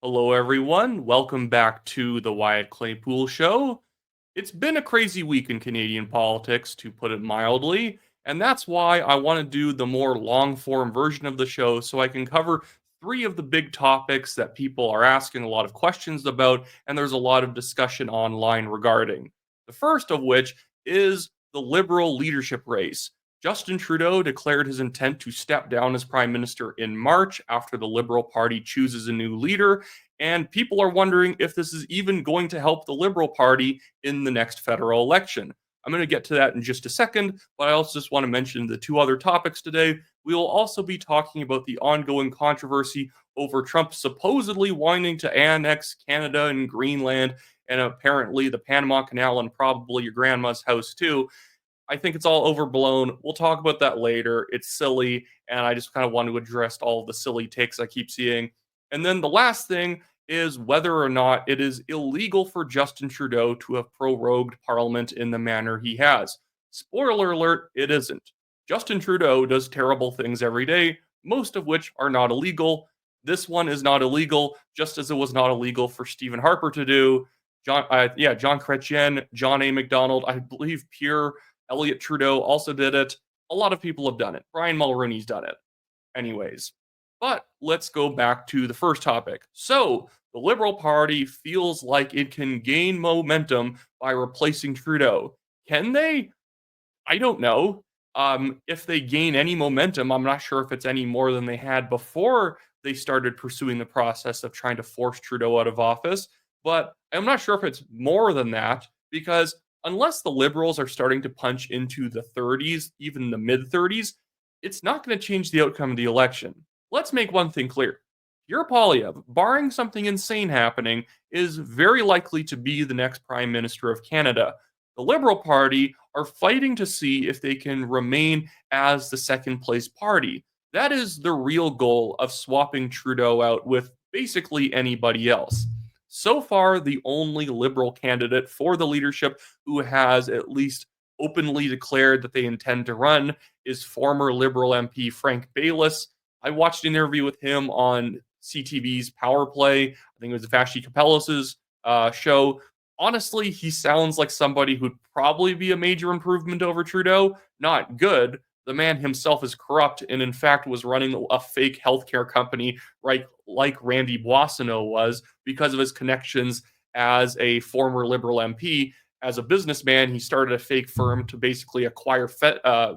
Hello, everyone. Welcome back to the Wyatt Claypool Show. It's been a crazy week in Canadian politics, to put it mildly, and that's why I want to do the more long form version of the show so I can cover three of the big topics that people are asking a lot of questions about, and there's a lot of discussion online regarding. The first of which is the Liberal leadership race. Justin Trudeau declared his intent to step down as Prime Minister in March after the Liberal Party chooses a new leader, and people are wondering if this is even going to help the Liberal Party in the next federal election. I'm going to get to that in just a second, but I also just want to mention the two other topics today. We will also be talking about the ongoing controversy over Trump supposedly wanting to annex Canada and Greenland, and apparently the Panama Canal and probably your grandma's house too. I think it's all overblown. We'll talk about that later. It's silly, and I just kind of want to address all of the silly takes I keep seeing. And then the last thing is whether or not it is illegal for Justin Trudeau to have prorogued Parliament in the manner he has. Spoiler alert, it isn't. Justin Trudeau does terrible things every day, most of which are not illegal. This one is not illegal, just as it was not illegal for Stephen Harper to do. John Chrétien, John A. Macdonald, I believe Pierre Elliott Trudeau also did it. A lot of people have done it. Brian Mulroney's done it. Anyways, but let's go back to the first topic. So, the Liberal Party feels like it can gain momentum by replacing Trudeau. Can they? I don't know. If they gain any momentum, I'm not sure if it's any more than they had before they started pursuing the process of trying to force Trudeau out of office. But I'm not sure if it's more than that because unless the Liberals are starting to punch into the 30s, even the mid 30s, it's not going to change the outcome of the election. Let's make one thing clear. Pierre Poilievre, barring something insane happening, is very likely to be the next Prime Minister of Canada. The Liberal Party are fighting to see if they can remain as the second place party. That is the real goal of swapping Trudeau out with basically anybody else. So far, the only Liberal candidate for the leadership who has at least openly declared that they intend to run is former Liberal MP Frank Baylis. I watched an interview with him on CTV's Power Play. I think it was Vashi Kapelos's show. Honestly, he sounds like somebody who'd probably be a major improvement over Trudeau. Not good. The man himself is corrupt and, in fact, was running a fake healthcare company, right, like Randy Boissonnault was, because of his connections as a former Liberal MP. As a businessman, he started a fake firm to basically acquire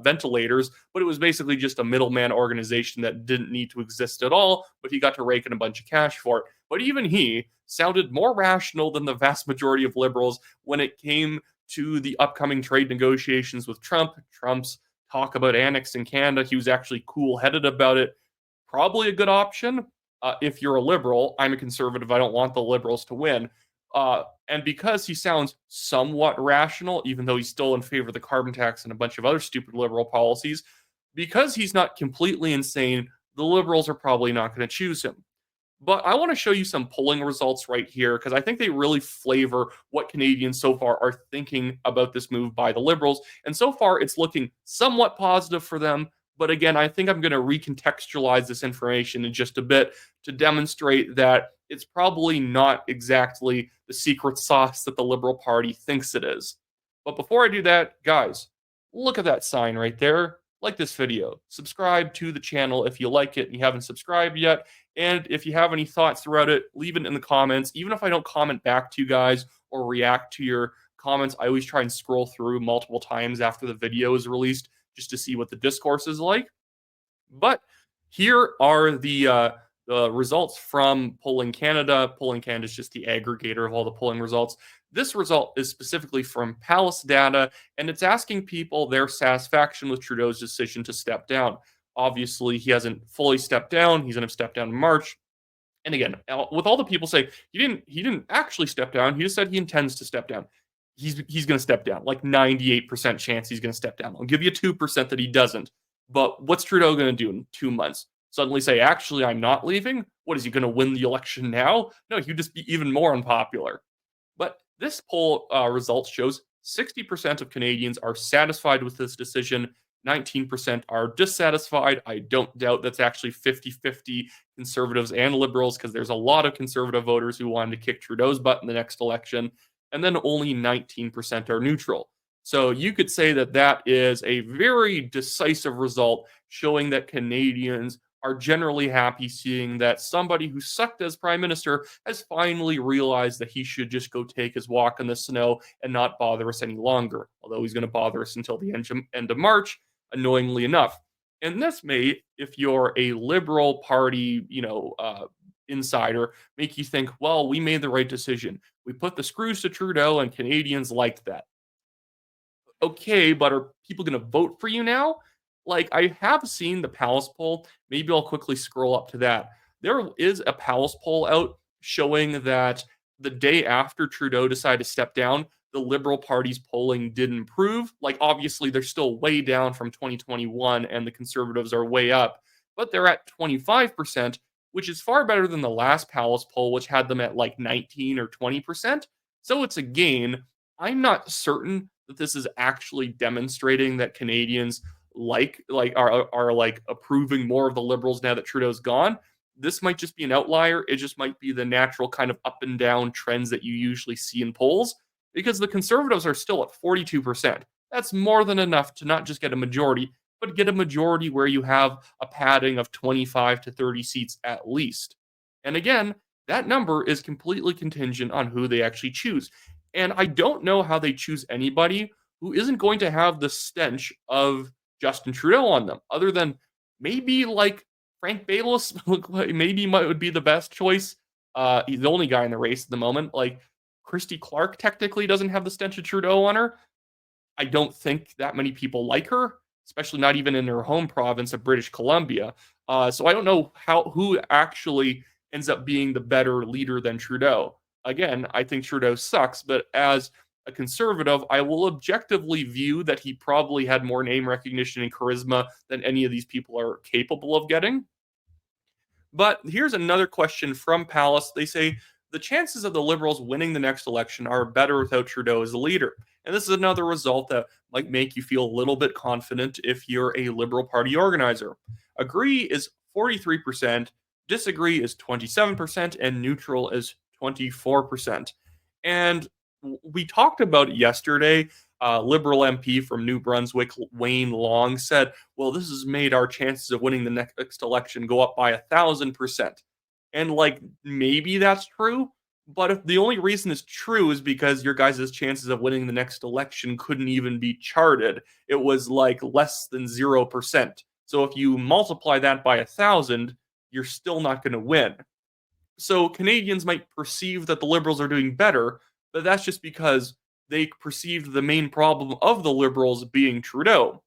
ventilators, but it was basically just a middleman organization that didn't need to exist at all, but he got to rake in a bunch of cash for it. But even he sounded more rational than the vast majority of Liberals when it came to the upcoming trade negotiations with Trump. Trump's talk about annexing Canada, he was actually cool-headed about it. Probably a good option if you're a Liberal. I'm a conservative. I don't want the Liberals to win. And because he sounds somewhat rational, even though he's still in favor of the carbon tax and a bunch of other stupid Liberal policies, because he's not completely insane, the Liberals are probably not going to choose him. But I want to show you some polling results right here because I think they really flavor what Canadians so far are thinking about this move by the Liberals. And so far, it's looking somewhat positive for them. But again, I think I'm going to recontextualize this information in just a bit to demonstrate that it's probably not exactly the secret sauce that the Liberal Party thinks it is. But before I do that, guys, look at that sign right there. Like this video. Subscribe to the channel if you like it and you haven't subscribed yet. And if you have any thoughts throughout it, leave it in the comments. Even if I don't comment back to you guys or react to your comments, I always try and scroll through multiple times after the video is released just to see what the discourse is like. But here are the results from Polling Canada. Polling Canada is just the aggregator of all the polling results. This result is specifically from Palace Data, and it's asking people their satisfaction with Trudeau's decision to step down. Obviously, he hasn't fully stepped down. He's going to step down in March. And again, with all the people saying he didn't actually step down, he just said he intends to step down. He's going to step down, like 98% chance he's going to step down. I'll give you 2% that he doesn't. But what's Trudeau going to do in 2 months? Suddenly say, actually, I'm not leaving? What, is he going to win the election now? No, he'd just be even more unpopular. But this poll result shows 60% of Canadians are satisfied with this decision, 19% are dissatisfied. I don't doubt that's actually 50-50 conservatives and liberals, because there's a lot of conservative voters who wanted to kick Trudeau's butt in the next election. And then only 19% are neutral. So you could say that that is a very decisive result, showing that Canadians are generally happy seeing that somebody who sucked as prime minister has finally realized that he should just go take his walk in the snow and not bother us any longer. Although he's going to bother us until the end of March, annoyingly enough. And this may, if you're a Liberal Party, insider, make you think, well, we made the right decision. We put the screws to Trudeau, and Canadians liked that. Okay, but are people going to vote for you now? Like, I have seen the Palace poll. Maybe I'll quickly scroll up to that. There is a Palace poll out showing that the day after Trudeau decided to step down, the Liberal Party's polling did improve. Like, obviously, they're still way down from 2021, and the Conservatives are way up, but they're at 25%, which is far better than the last Palace poll, which had them at like 19 or 20%. So it's a gain. I'm not certain that this is actually demonstrating that Canadians are like approving more of the Liberals now that Trudeau's gone. This might just be an outlier. It just might be the natural kind of up and down trends that you usually see in polls, because the Conservatives are still at 42%. That's more than enough to not just get a majority, but get a majority where you have a padding of 25 to 30 seats at least. And again, that number is completely contingent on who they actually choose. And I don't know how they choose anybody who isn't going to have the stench of Justin Trudeau on them, other than maybe like Frank Baylis. Maybe would be the best choice. He's the only guy in the race at the moment. Like, Christy Clark technically doesn't have the stench of Trudeau on her. I don't think that many people like her, especially not even in her home province of British Columbia. So I don't know who actually ends up being the better leader than Trudeau. Again, I think Trudeau sucks, but as a conservative, I will objectively view that he probably had more name recognition and charisma than any of these people are capable of getting. But here's another question from Palace. They say the chances of the Liberals winning the next election are better without Trudeau as the leader. And this is another result that might make you feel a little bit confident if you're a Liberal Party organizer. Agree is 43%, disagree is 27%, and neutral is 24%. And we talked about it yesterday. Liberal MP from New Brunswick, Wayne Long, said, well, this has made our chances of winning the next election go up by 1,000%. And like, maybe that's true, but if the only reason it's true is because your guys' chances of winning the next election couldn't even be charted. It was like less than 0%. So if you multiply that by 1,000, you're still not going to win. So Canadians might perceive that the Liberals are doing better, but that's just because they perceived the main problem of the Liberals being Trudeau.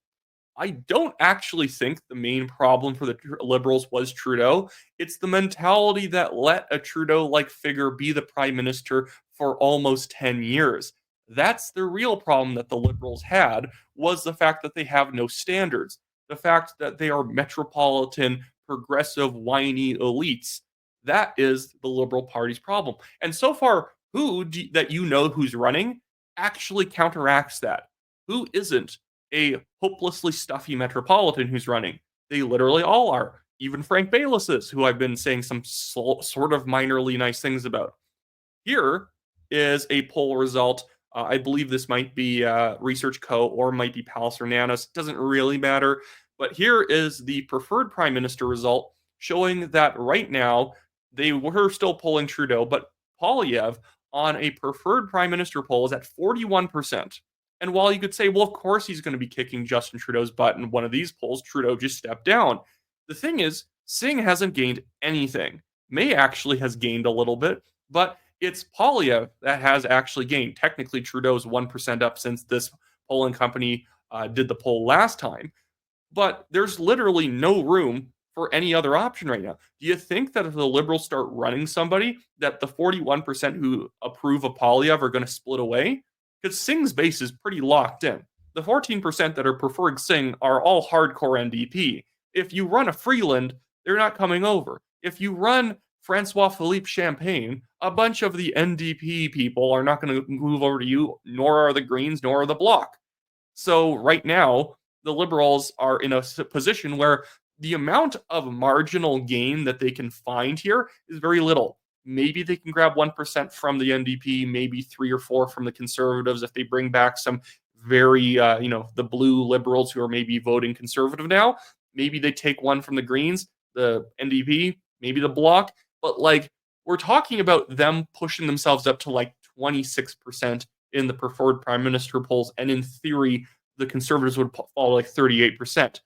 I don't actually think the main problem for the Liberals was Trudeau. It's the mentality that let a Trudeau-like figure be the prime minister for almost 10 years. That's the real problem that the Liberals had, was the fact that they have no standards. The fact that they are metropolitan, progressive, whiny elites. That is the Liberal Party's problem. And so far, that you know who's running actually counteracts that? Who isn't a hopelessly stuffy metropolitan who's running? They literally all are. Even Frank Baylis is, who I've been saying some sort of minorly nice things about. Here is a poll result. I believe this might be Research Co. or might be Palace or Nanos. Doesn't really matter. But here is the preferred prime minister result, showing that right now they were still polling Trudeau, but Poilievre on a preferred prime minister poll is at 41%. And while you could say, well, of course he's going to be kicking Justin Trudeau's butt in one of these polls, Trudeau just stepped down. The thing is, Singh hasn't gained anything. May actually has gained a little bit, but it's Poilievre that has actually gained. Technically, Trudeau's 1% up since this polling company did the poll last time. But there's literally no room for any other option right now. Do you think that if the Liberals start running somebody, that the 41% who approve of Poilievre are going to split away? Because Singh's base is pretty locked in. The 14% that are preferring Singh are all hardcore NDP. If you run a Freeland, they're not coming over. If you run Francois Philippe Champagne, a bunch of the NDP people are not going to move over to you, nor are the Greens, nor are the Bloc. So right now, the Liberals are in a position where the amount of marginal gain that they can find here is very little. Maybe they can grab 1% from the NDP, maybe 3 or 4 from the Conservatives if they bring back some very, the blue Liberals who are maybe voting Conservative now. Maybe they take one from the Greens, the NDP, maybe the Bloc. But like, we're talking about them pushing themselves up to like 26% in the preferred prime minister polls. And in theory, the Conservatives would fall like 38%.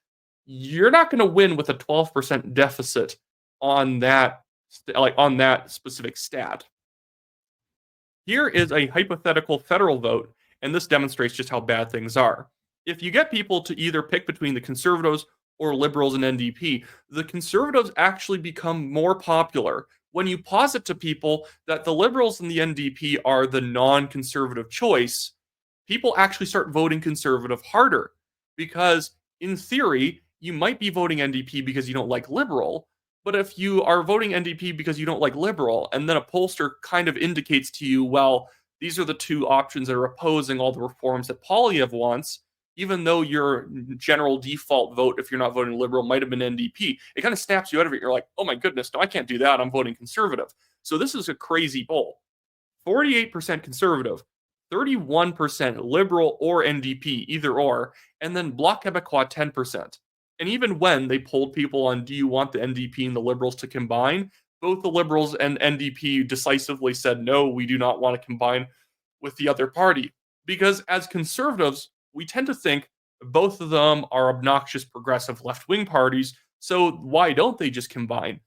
You're not going to win with a 12% deficit on that, on that specific stat. Here is a hypothetical federal vote, and this demonstrates just how bad things are. If you get people to either pick between the Conservatives or Liberals and NDP, the Conservatives actually become more popular. When you posit to people that the Liberals and the NDP are the non-conservative choice, people actually start voting Conservative harder. Because in theory, you might be voting NDP because you don't like Liberal, but if you are voting NDP because you don't like Liberal, and then a pollster kind of indicates to you, well, these are the two options that are opposing all the reforms that Poilievre wants, even though your general default vote, if you're not voting Liberal, might have been NDP, it kind of snaps you out of it. You're like, oh my goodness, no, I can't do that. I'm voting Conservative. So this is a crazy poll. 48% Conservative, 31% Liberal or NDP, either or, and then Bloc Québécois 10%. And even when they polled people on do you want the NDP and the Liberals to combine, both the Liberals and NDP decisively said, no, we do not want to combine with the other party. Because as Conservatives, we tend to think both of them are obnoxious progressive left-wing parties, so why don't they just combine?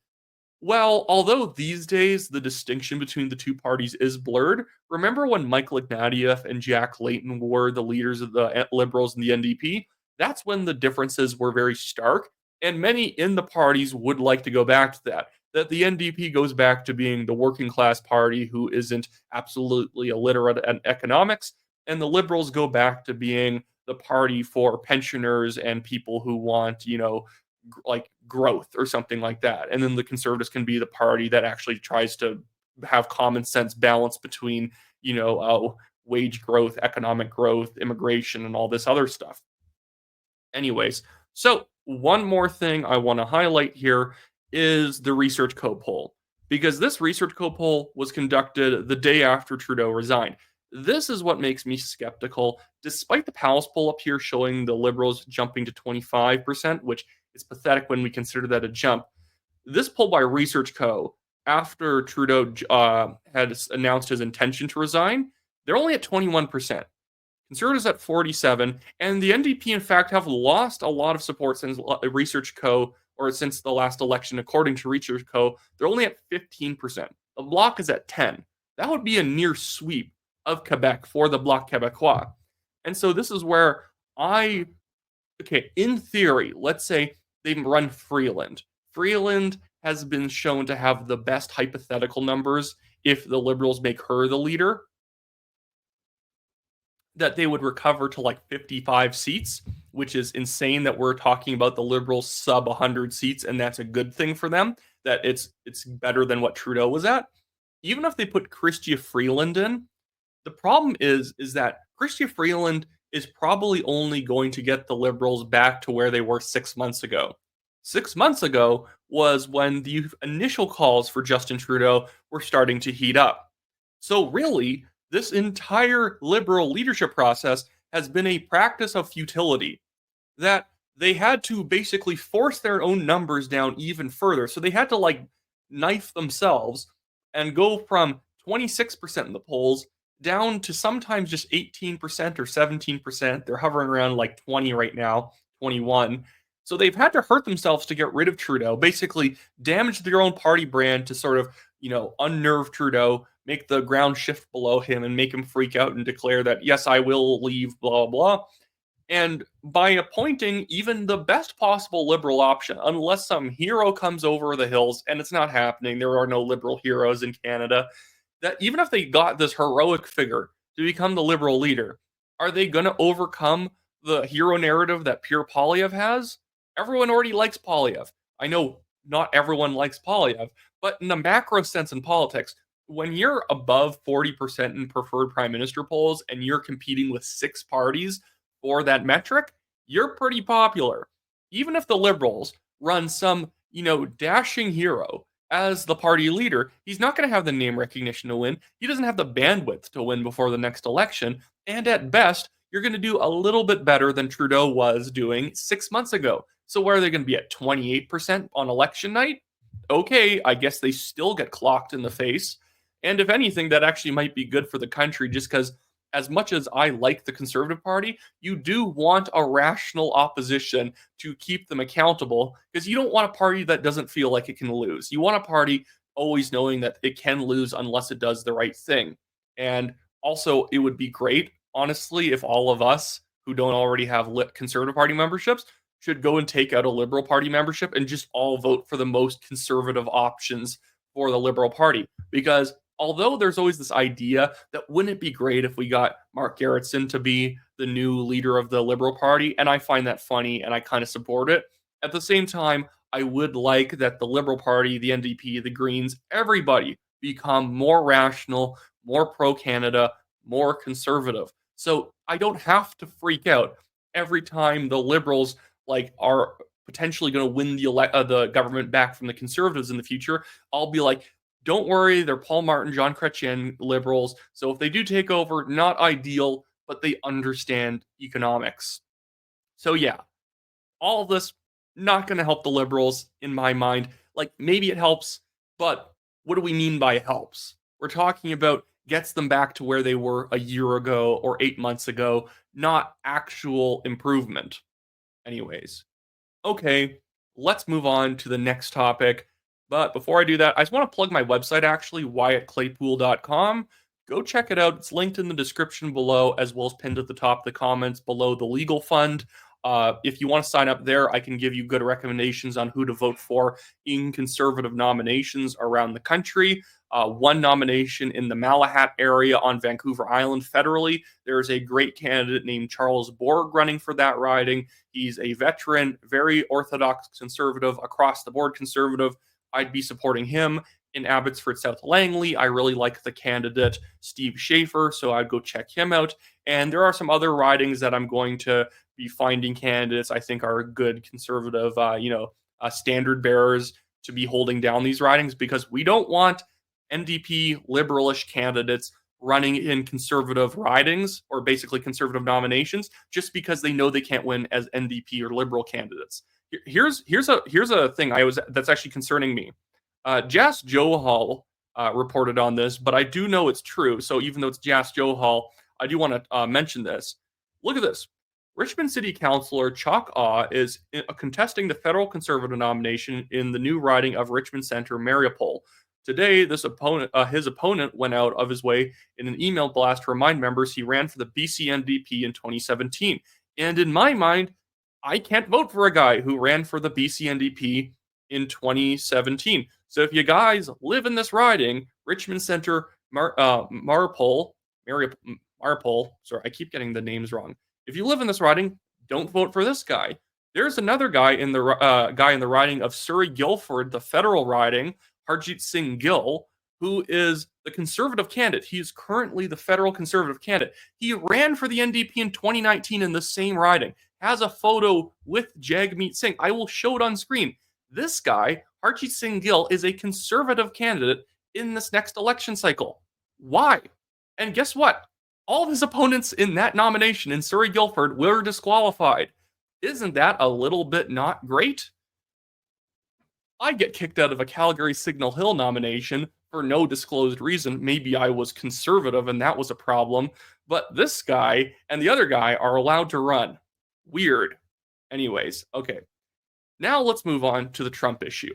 Well, although these days the distinction between the two parties is blurred, remember when Michael Ignatieff and Jack Layton were the leaders of the Liberals and the NDP? That's when the differences were very stark, and many in the parties would like to go back to that. That the NDP goes back to being the working class party who isn't absolutely illiterate in economics, and the Liberals go back to being the party for pensioners and people who want, like growth or something like that. And then the Conservatives can be the party that actually tries to have common sense balance between, wage growth, economic growth, immigration, and all this other stuff. Anyways, so one more thing I want to highlight here is the Research Co poll, because this Research Co poll was conducted the day after Trudeau resigned. This is what makes me skeptical, despite the Palace poll up here showing the Liberals jumping to 25%, which is pathetic when we consider that a jump. This poll by Research Co, after Trudeau had announced his intention to resign, they're only at 21%. Conservatives at 47%, and the NDP, in fact, have lost a lot of support since Research Co, or since the last election, according to Research Co. They're only at 15%. The Bloc is at 10%. That would be a near sweep of Quebec for the Bloc Québécois. And so this is where in theory, let's say they run Freeland. Freeland has been shown to have the best hypothetical numbers if the Liberals make her the leader, that they would recover to like 55 seats, which is insane that we're talking about the Liberals sub 100 seats, and that's a good thing for them, that it's better than what Trudeau was at. Even if they put Chrystia Freeland in, the problem is that Chrystia Freeland is probably only going to get the Liberals back to where they were 6 months ago. 6 months ago was when the initial calls for Justin Trudeau were starting to heat up. So really, this entire Liberal leadership process has been a practice of futility, that they had to basically force their own numbers down even further. So they had to knife themselves and go from 26% in the polls down to sometimes just 18% or 17%. They're hovering around like 20 right now, 21. So they've had to hurt themselves to get rid of Trudeau, basically damage their own party brand to sort of, unnerve Trudeau, make the ground shift below him and make him freak out and declare that, yes, I will leave, blah, blah. And by appointing even the best possible Liberal option, unless some hero comes over the hills, and it's not happening, there are no Liberal heroes in Canada, that even if they got this heroic figure to become the Liberal leader, are they going to overcome the hero narrative that Pierre Poilievre has? Everyone already likes Poilievre. I know not everyone likes Poilievre, but in the macro sense in politics, when you're above 40% in preferred prime minister polls and you're competing with 6 parties for that metric, you're pretty popular. Even if the Liberals run some, dashing hero as the party leader, he's not going to have the name recognition to win. He doesn't have the bandwidth to win before the next election. And at best, you're going to do a little bit better than Trudeau was doing 6 months ago. So where are they going to be at 28% on election night? Okay, I guess they still get clocked in the face. And if anything, that actually might be good for the country just because, as much as I like the Conservative Party, you do want a rational opposition to keep them accountable because you don't want a party that doesn't feel like it can lose. You want a party always knowing that it can lose unless it does the right thing. And also, it would be great, honestly, if all of us who don't already have Conservative Party memberships should go and take out a Liberal Party membership and just all vote for the most conservative options for the Liberal Party. Because although there's always this idea that wouldn't it be great if we got Mark Garretson to be the new leader of the Liberal Party, and I find that funny and I kind of support it. At the same time, I would like that the Liberal Party, the NDP, the Greens, everybody become more rational, more pro-Canada, more conservative. So I don't have to freak out every time the Liberals are potentially going to win the government back from the Conservatives in the future. I'll be like, don't worry, they're Paul Martin, John Chrétien Liberals. So if they do take over, not ideal, but they understand economics. So yeah, all of this not going to help the Liberals in my mind. Maybe it helps, but what do we mean by helps? We're talking about gets them back to where they were a year ago or 8 months ago, not actual improvement. Anyways, okay, let's move on to the next topic. But before I do that, I just want to plug my website, actually, WyattClaypool.com. Go check it out. It's linked in the description below, as well as pinned at the top of the comments below the legal fund. If you want to sign up there, I can give you good recommendations on who to vote for in conservative nominations around the country. One nomination in the Malahat area on Vancouver Island federally. There's a great candidate named Charles Borg running for that riding. He's a veteran, very orthodox conservative, across the board conservative. I'd be supporting him. In Abbotsford, South Langley, I really like the candidate Steve Schaefer, so I'd go check him out. And there are some other ridings that I'm going to be finding candidates I think are good conservative, standard bearers to be holding down these ridings, because we don't want NDP liberalish candidates running in conservative ridings, or basically conservative nominations, just because they know they can't win as NDP or liberal candidates. Here's a thing that's actually concerning me. Jas Johal reported on this, but I do know it's true. So even though it's Jas Johal, I do want to mention this. Look at this. Richmond City Councillor Chalk Ah is contesting the federal Conservative nomination in the new riding of Richmond Centre Mariupol. Today, his opponent went out of his way in an email blast to remind members he ran for the BC NDP in 2017. And in my mind, I can't vote for a guy who ran for the BC NDP in 2017. So if you guys live in this riding, Richmond Centre Mariupol, sorry, I keep getting the names wrong. If you live in this riding, don't vote for this guy. There's another guy in the riding of Surrey Guildford, the federal riding, Harjit Singh Gill, who is the Conservative candidate. He is currently the federal Conservative candidate. He ran for the NDP in 2019 in the same riding. Has a photo with Jagmeet Singh. I will show it on screen. This guy, Harjit Singh Gill, is a Conservative candidate in this next election cycle. Why? And guess what? All of his opponents in that nomination in Surrey Guildford were disqualified. Isn't that a little bit not great? I get kicked out of a Calgary Signal Hill nomination for no disclosed reason. Maybe I was conservative and that was a problem. But this guy and the other guy are allowed to run. Weird. Anyways, okay. Now let's move on to the Trump issue.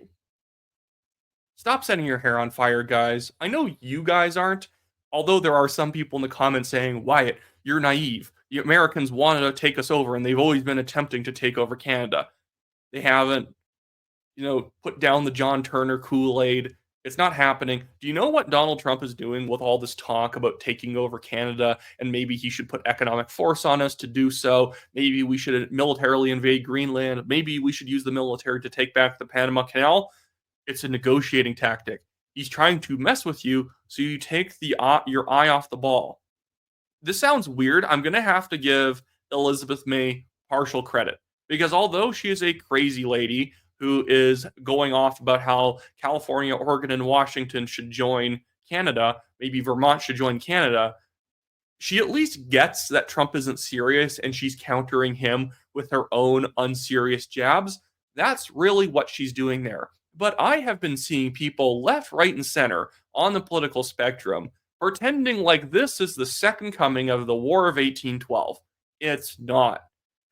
Stop setting your hair on fire, guys. I know you guys aren't, although there are some people in the comments saying, Wyatt, you're naive. The Americans wanted to take us over, and they've always been attempting to take over Canada. They haven't, put down the John Turner Kool-Aid. It's not happening. Do you know what Donald Trump is doing with all this talk about taking over Canada, and maybe he should put economic force on us to do so? Maybe we should militarily invade Greenland. Maybe we should use the military to take back the Panama Canal. It's a negotiating tactic. He's trying to mess with you so you take your eye off the ball. This sounds weird. I'm going to have to give Elizabeth May partial credit. Because although she is a crazy lady who is going off about how California, Oregon, and Washington should join Canada, maybe Vermont should join Canada, she at least gets that Trump isn't serious and she's countering him with her own unserious jabs. That's really what she's doing there. But I have been seeing people left, right, and center on the political spectrum pretending like this is the second coming of the War of 1812. It's not.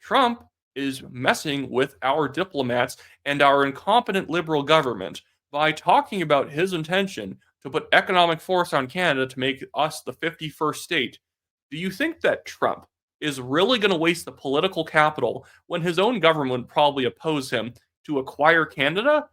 Trump is messing with our diplomats and our incompetent liberal government by talking about his intention to put economic force on Canada to make us the 51st state. Do you think that Trump is really going to waste the political capital when his own government would probably oppose him to acquire Canada?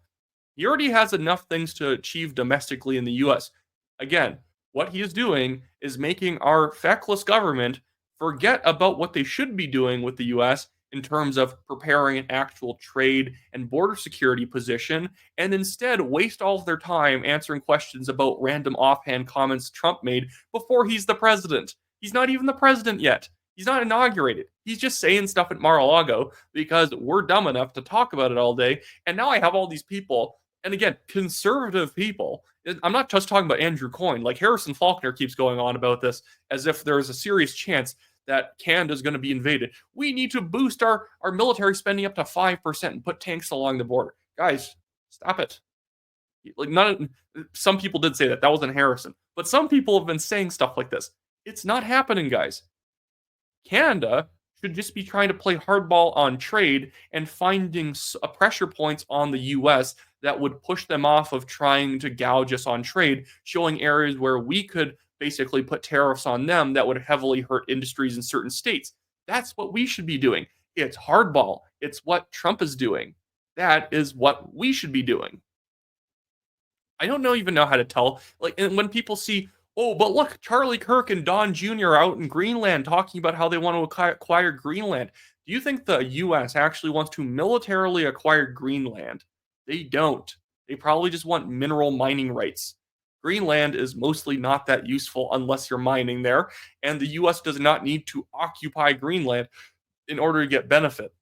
He already has enough things to achieve domestically in the US. Again, what he is doing is making our feckless government forget about what they should be doing with the US in terms of preparing an actual trade and border security position, and instead waste all of their time answering questions about random offhand comments Trump made before he's the president. He's not even the president yet. He's not inaugurated. He's just saying stuff at Mar-a-Lago because we're dumb enough to talk about it all day. And now I have all these people, and again, conservative people. I'm not just talking about Andrew Coyne. Like Harrison Faulkner keeps going on about this as if there is a serious chance that Canada is going to be invaded. We need to boost our military spending up to 5% and put tanks along the border. Guys, stop it. Like some people did say that. That wasn't Harrison. But some people have been saying stuff like this. It's not happening, guys. Canada should just be trying to play hardball on trade and finding pressure points on the US that would push them off of trying to gouge us on trade, showing areas where we could basically put tariffs on them that would heavily hurt industries in certain states. That's what we should be doing. It's hardball. It's what Trump is doing. That is what we should be doing. I don't even know how to tell. Like, and when people see, oh, but look, Charlie Kirk and Don Jr. out in Greenland talking about how they want to acquire Greenland. Do you think the U.S. actually wants to militarily acquire Greenland? They don't. They probably just want mineral mining rights. Greenland is mostly not that useful unless you're mining there, and the U.S. does not need to occupy Greenland in order to get benefit.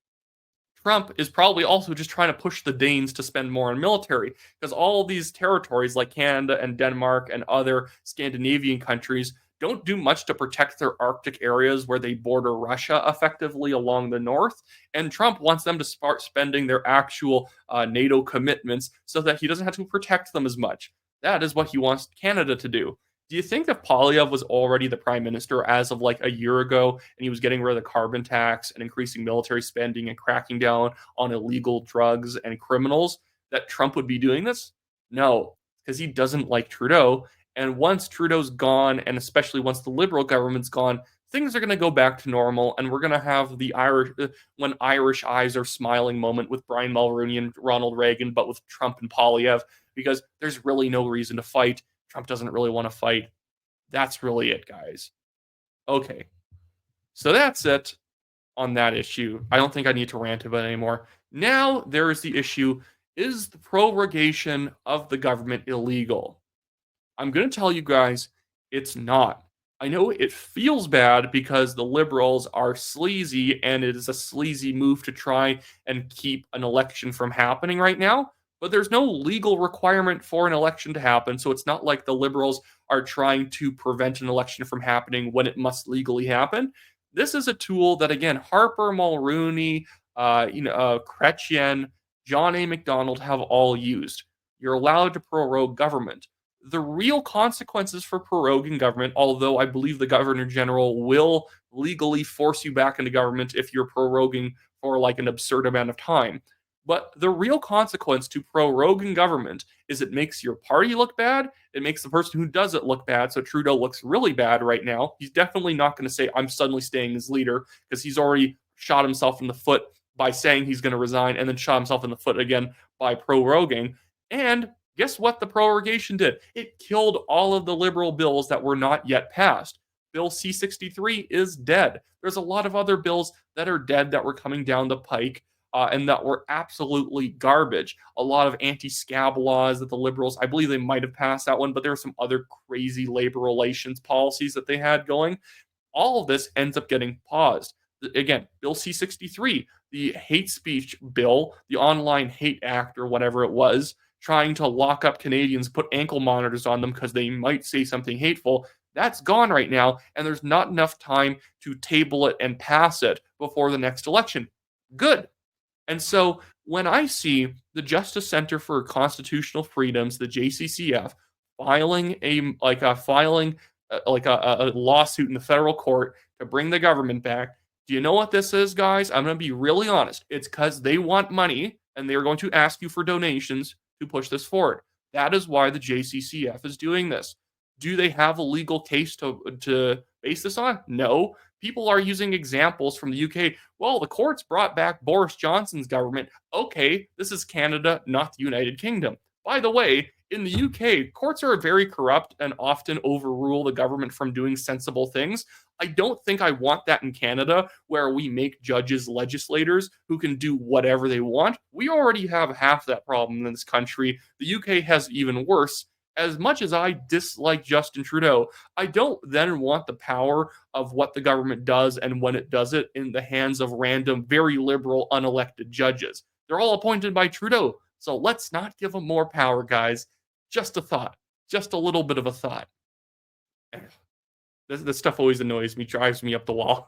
Trump is probably also just trying to push the Danes to spend more on military because all of these territories like Canada and Denmark and other Scandinavian countries don't do much to protect their Arctic areas where they border Russia effectively along the north. And Trump wants them to start spending their actual NATO commitments so that he doesn't have to protect them as much. That is what he wants Canada to do. Do you think if Poilievre was already the prime minister as of like a year ago and he was getting rid of the carbon tax and increasing military spending and cracking down on illegal drugs and criminals, that Trump would be doing this? No, because he doesn't like Trudeau. And once Trudeau's gone, and especially once the Liberal government's gone, things are going to go back to normal. And we're going to have the when Irish eyes are smiling moment with Brian Mulroney and Ronald Reagan, but with Trump and Poilievre, because there's really no reason to fight. Trump doesn't really want to fight. That's really it, guys. Okay. So that's it on that issue. I don't think I need to rant about it anymore. Now there is the issue, is the prorogation of the government illegal? I'm going to tell you guys, it's not. I know it feels bad because the Liberals are sleazy and it is a sleazy move to try and keep an election from happening right now. But there's no legal requirement for an election to happen, so it's not like the Liberals are trying to prevent an election from happening when it must legally happen. This is a tool that, again, Harper, Mulroney, Chrétien, John A. Macdonald have all used. You're allowed to prorogue government. The real consequences for proroguing government, although I believe the Governor General will legally force you back into government if you're proroguing for like an absurd amount of time. But the real consequence to proroguing government is it makes your party look bad. It makes the person who does it look bad. So Trudeau looks really bad right now. He's definitely not going to say, I'm suddenly staying as leader, because he's already shot himself in the foot by saying he's going to resign and then shot himself in the foot again by proroguing. And guess what the prorogation did? It killed all of the Liberal bills that were not yet passed. Bill C-63 is dead. There's a lot of other bills that are dead that were coming down the pike. And that were absolutely garbage. A lot of anti-scab laws that the Liberals, I believe they might have passed that one, but there were some other crazy labor relations policies that they had going. All of this ends up getting paused. Again, Bill C-63, the hate speech bill, the online hate act or whatever it was, trying to lock up Canadians, put ankle monitors on them because they might say something hateful. That's gone right now, and there's not enough time to table it and pass it before the next election. Good. And so when I see the Justice Center for Constitutional Freedoms, the JCCF, filing a lawsuit in the federal court to bring the government back, do you know what this is, guys? I'm going to be really honest. It's because they want money and they're going to ask you for donations to push this forward. That is why the JCCF is doing this. Do they have a legal case to base this on? No. People are using examples from the UK. Well, the courts brought back Boris Johnson's government. Okay, this is Canada, not the United Kingdom. By the way, in the UK, courts are very corrupt and often overrule the government from doing sensible things. I don't think I want that in Canada, where we make judges legislators who can do whatever they want. We already have half that problem in this country. The UK has even worse. As much as I dislike Justin Trudeau, I don't then want the power of what the government does and when it does it in the hands of random, very liberal, unelected judges. They're all appointed by Trudeau. So let's not give them more power, guys. Just a thought. Just a little bit of a thought. This stuff always annoys me, drives me up the wall.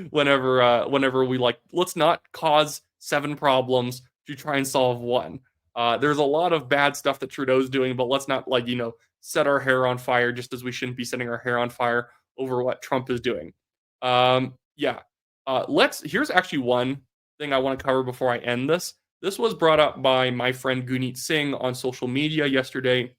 whenever we let's not cause 7 problems to try and solve one. There's a lot of bad stuff that Trudeau's doing, but let's not set our hair on fire just as we shouldn't be setting our hair on fire over what Trump is doing. Yeah. Here's actually one thing I want to cover before I end this. This was brought up by my friend Guneet Singh on social media yesterday.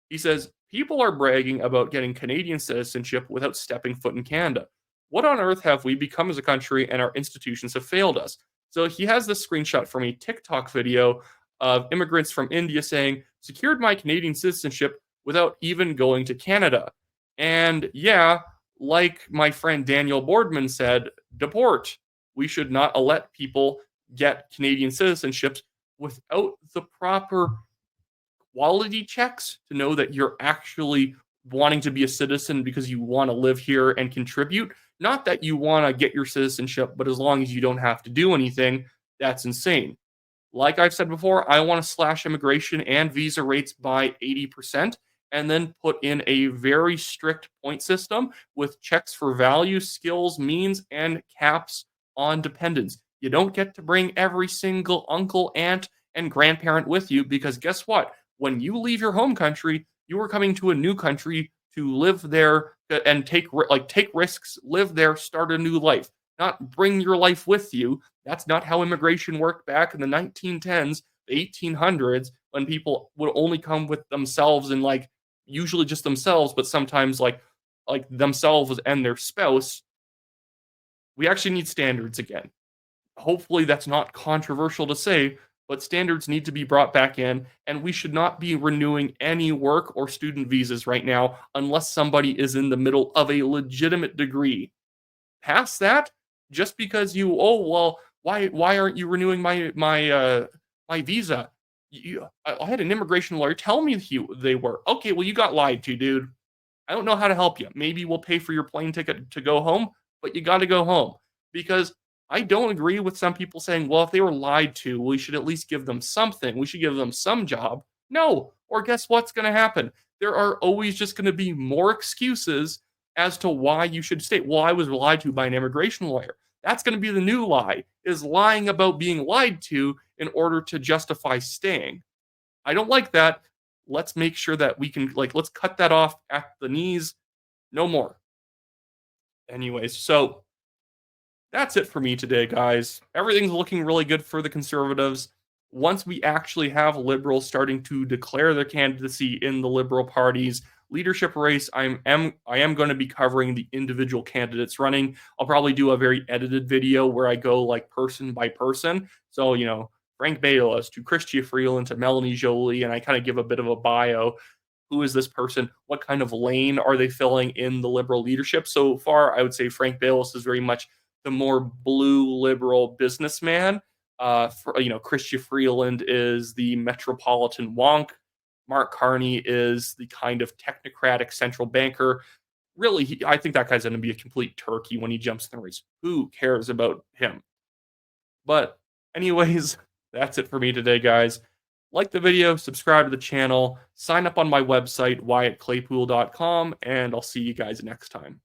He says, people are bragging about getting Canadian citizenship without stepping foot in Canada. What on earth have we become as a country, and our institutions have failed us? So he has this screenshot from a TikTok video of immigrants from India saying, secured my Canadian citizenship without even going to Canada. And yeah, like my friend Daniel Boardman said, deport. We should not let people get Canadian citizenships without the proper quality checks to know that you're actually wanting to be a citizen because you want to live here and contribute. Not that you want to get your citizenship, but as long as you don't have to do anything, that's insane. Like I've said before, I want to slash immigration and visa rates by 80% and then put in a very strict point system with checks for value, skills, means, and caps on dependents. You don't get to bring every single uncle, aunt, and grandparent with you because guess what? When you leave your home country, you are coming to a new country to live there and take risks, live there, start a new life. Not bring your life with you. That's not how immigration worked back in the 1910s, the 1800s, when people would only come with themselves and usually just themselves, but sometimes like themselves and their spouse. We actually need standards again. Hopefully that's not controversial to say, but standards need to be brought back in, and we should not be renewing any work or student visas right now unless somebody is in the middle of a legitimate degree. Past that, just because why aren't you renewing my visa? I had an immigration lawyer tell me they were. Okay, well, you got lied to, dude. I don't know how to help you. Maybe we'll pay for your plane ticket to go home, but you got to go home. Because I don't agree with some people saying, well, if they were lied to, we should at least give them something. We should give them some job. No. Or guess what's going to happen? There are always just going to be more excuses as to why you should stay. Well, I was lied to by an immigration lawyer. That's going to be the new lie, is lying about being lied to in order to justify staying. I don't like that. Let's make sure that we can, let's cut that off at the knees. No more. Anyways, so that's it for me today, guys. Everything's looking really good for the Conservatives. Once we actually have liberals starting to declare their candidacy in the Liberal Party's leadership race, I am going to be covering the individual candidates running. I'll probably do a very edited video where I go person by person. So, Frank Bayless to Chrystia Freeland to Melanie Joly, and I kind of give a bit of a bio. Who is this person? What kind of lane are they filling in the Liberal leadership? So far, I would say Frank Bayless is very much the more blue liberal businessman. Chrystia Freeland is the metropolitan wonk. Mark Carney is the kind of technocratic central banker. really, I think that guy's going to be a complete turkey when he jumps in the race. Who cares about him? But anyways, that's it for me today, guys. Like the video, subscribe to the channel, sign up on my website, wyattclaypool.com, and I'll see you guys next time.